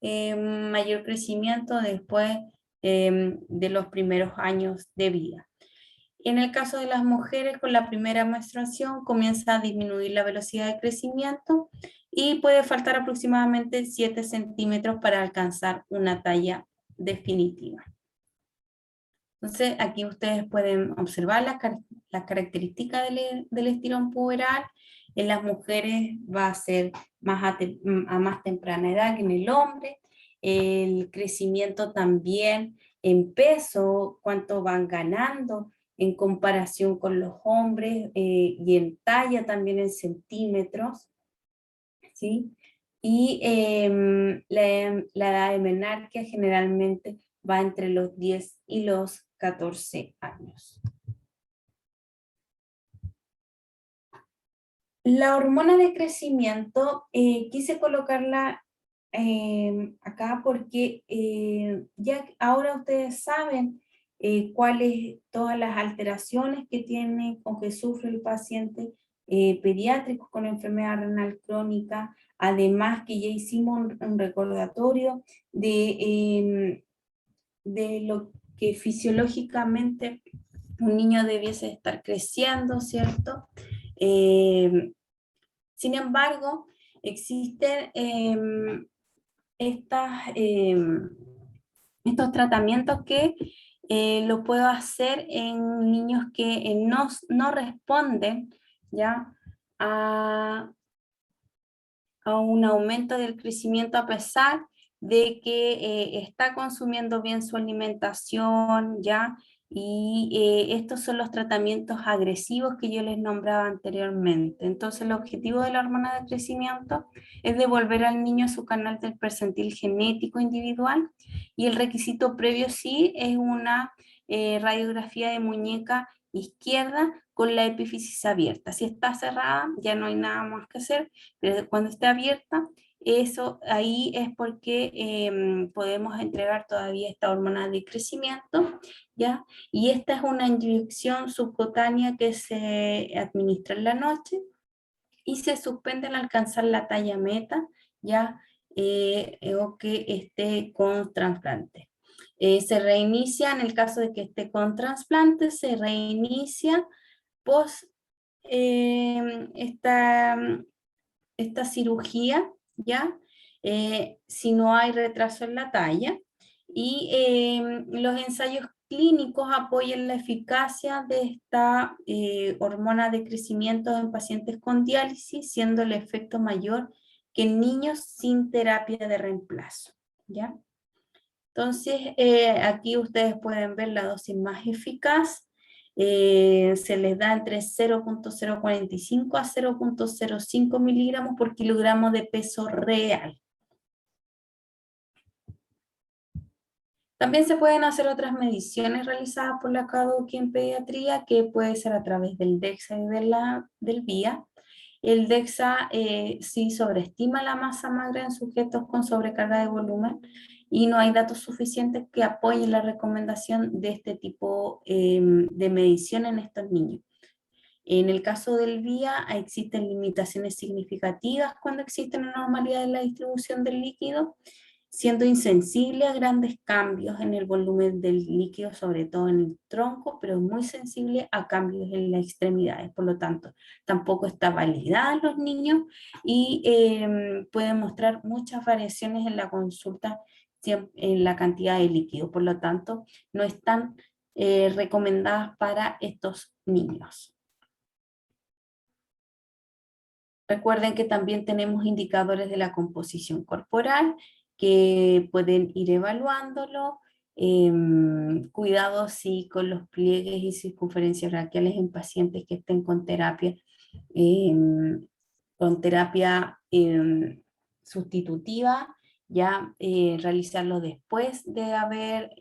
mayor crecimiento después de los primeros años de vida. En el caso de las mujeres, con la primera menstruación comienza a disminuir la velocidad de crecimiento y puede faltar aproximadamente 7 centímetros para alcanzar una talla definitiva. Entonces, aquí ustedes pueden observar las características del estirón puberal. En las mujeres va a ser a más temprana edad que en el hombre. El crecimiento también en peso, cuánto van ganando en comparación con los hombres, y en talla también en centímetros, ¿sí? Y la edad de menarquia generalmente va entre los 10 y los 14 años. La hormona de crecimiento, quise colocarla acá porque ya ahora ustedes saben cuáles todas las alteraciones que tiene o que sufre el paciente pediátrico con enfermedad renal crónica, además que ya hicimos un recordatorio de lo que fisiológicamente un niño debiese estar creciendo, ¿cierto? Sin embargo, existen estos tratamientos que lo puedo hacer en niños que no responden, ¿ya? A un aumento del crecimiento a pesar de que está consumiendo bien su alimentación, ¿ya? Y estos son los tratamientos agresivos que yo les nombraba anteriormente. Entonces, el objetivo de la hormona de crecimiento es devolver al niño su canal del percentil genético individual, y el requisito previo sí es una radiografía de muñeca izquierda con la epífisis abierta. Si está cerrada, ya no hay nada más que hacer, pero cuando esté abierta, eso ahí es porque podemos entregar todavía esta hormona de crecimiento, ¿ya? Y esta es una inyección subcutánea que se administra en la noche y se suspende al alcanzar la talla meta, ¿ya? O que esté con trasplante. Se reinicia, en el caso de que esté con trasplante, se reinicia post esta cirugía, ¿ya? Si no hay retraso en la talla. Y los ensayos clínicos apoyan la eficacia de esta hormona de crecimiento en pacientes con diálisis, siendo el efecto mayor que en niños sin terapia de reemplazo, ¿ya? Entonces, aquí ustedes pueden ver la dosis más eficaz. Se les da entre 0,045 a 0,05 miligramos por kilogramo de peso real. También se pueden hacer otras mediciones realizadas por la Caduqui en pediatría, que puede ser a través del DEXA y del VIA. El DEXA sí sobreestima la masa magra en sujetos con sobrecarga de volumen y no hay datos suficientes que apoyen la recomendación de este tipo de medición en estos niños. En el caso del VIA existen limitaciones significativas cuando existe una anormalidad en la distribución del líquido, siendo insensible a grandes cambios en el volumen del líquido, sobre todo en el tronco, pero muy sensible a cambios en las extremidades. Por lo tanto, tampoco está validada en los niños y puede mostrar muchas variaciones en la consulta en la cantidad de líquido. Por lo tanto, no están recomendadas para estos niños. Recuerden que también tenemos indicadores de la composición corporal que pueden ir evaluándolo. Cuidado sí con los pliegues y circunferencias braquiales en pacientes que estén em, con terapia sustitutiva, ya realizarlo después de haber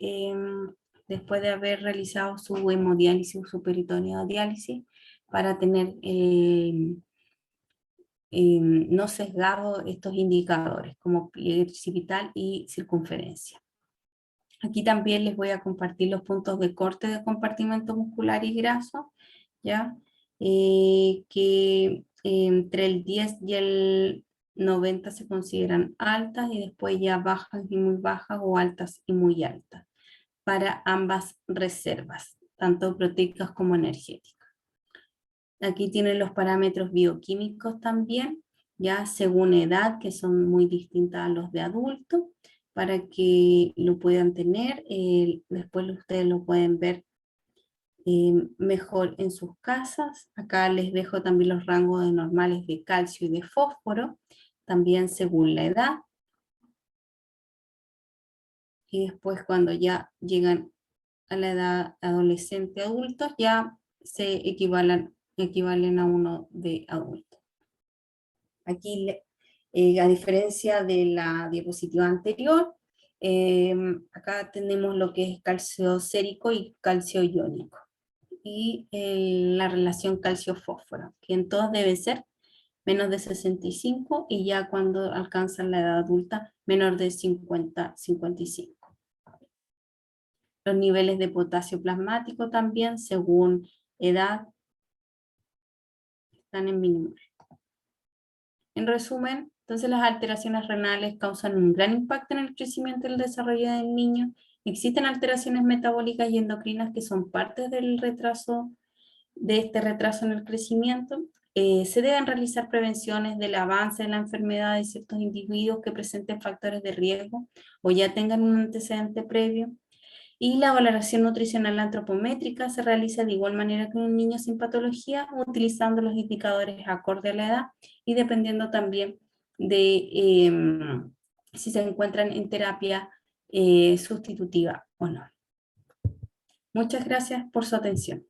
realizado su hemodiálisis o su peritoneodiálisis para tener no sesgado estos indicadores como pliegue occipital y circunferencia. Aquí también les voy a compartir los puntos de corte de compartimento muscular y graso, ¿ya? Que entre el 10 y el 90 se consideran altas y después ya bajas y muy bajas o altas y muy altas para ambas reservas, tanto proteicas como energéticas. Aquí tienen los parámetros bioquímicos también, ya según edad, que son muy distintas a los de adultos, para que lo puedan tener. Después ustedes lo pueden ver mejor en sus casas. Acá les dejo también los rangos de normales de calcio y de fósforo, también según la edad. Y después cuando ya llegan a la edad adolescente adultos, ya se equivalen a uno de adulto. Aquí, a diferencia de la diapositiva anterior, acá tenemos lo que es calcio sérico y calcio iónico. Y la relación calcio-fósforo, que en todos debe ser menos de 65 y ya cuando alcanzan la edad adulta, menor de 50-55. Los niveles de potasio plasmático también, según edad, están en mínimo. En resumen, entonces las alteraciones renales causan un gran impacto en el crecimiento y el desarrollo del niño. Existen alteraciones metabólicas y endocrinas que son parte del retraso, de este retraso en el crecimiento. Se deben realizar prevenciones del avance de la enfermedad de ciertos individuos que presenten factores de riesgo o ya tengan un antecedente previo. Y la valoración nutricional antropométrica se realiza de igual manera que un niño sin patología, utilizando los indicadores acorde a la edad y dependiendo también de si se encuentran en terapia sustitutiva o no. Muchas gracias por su atención.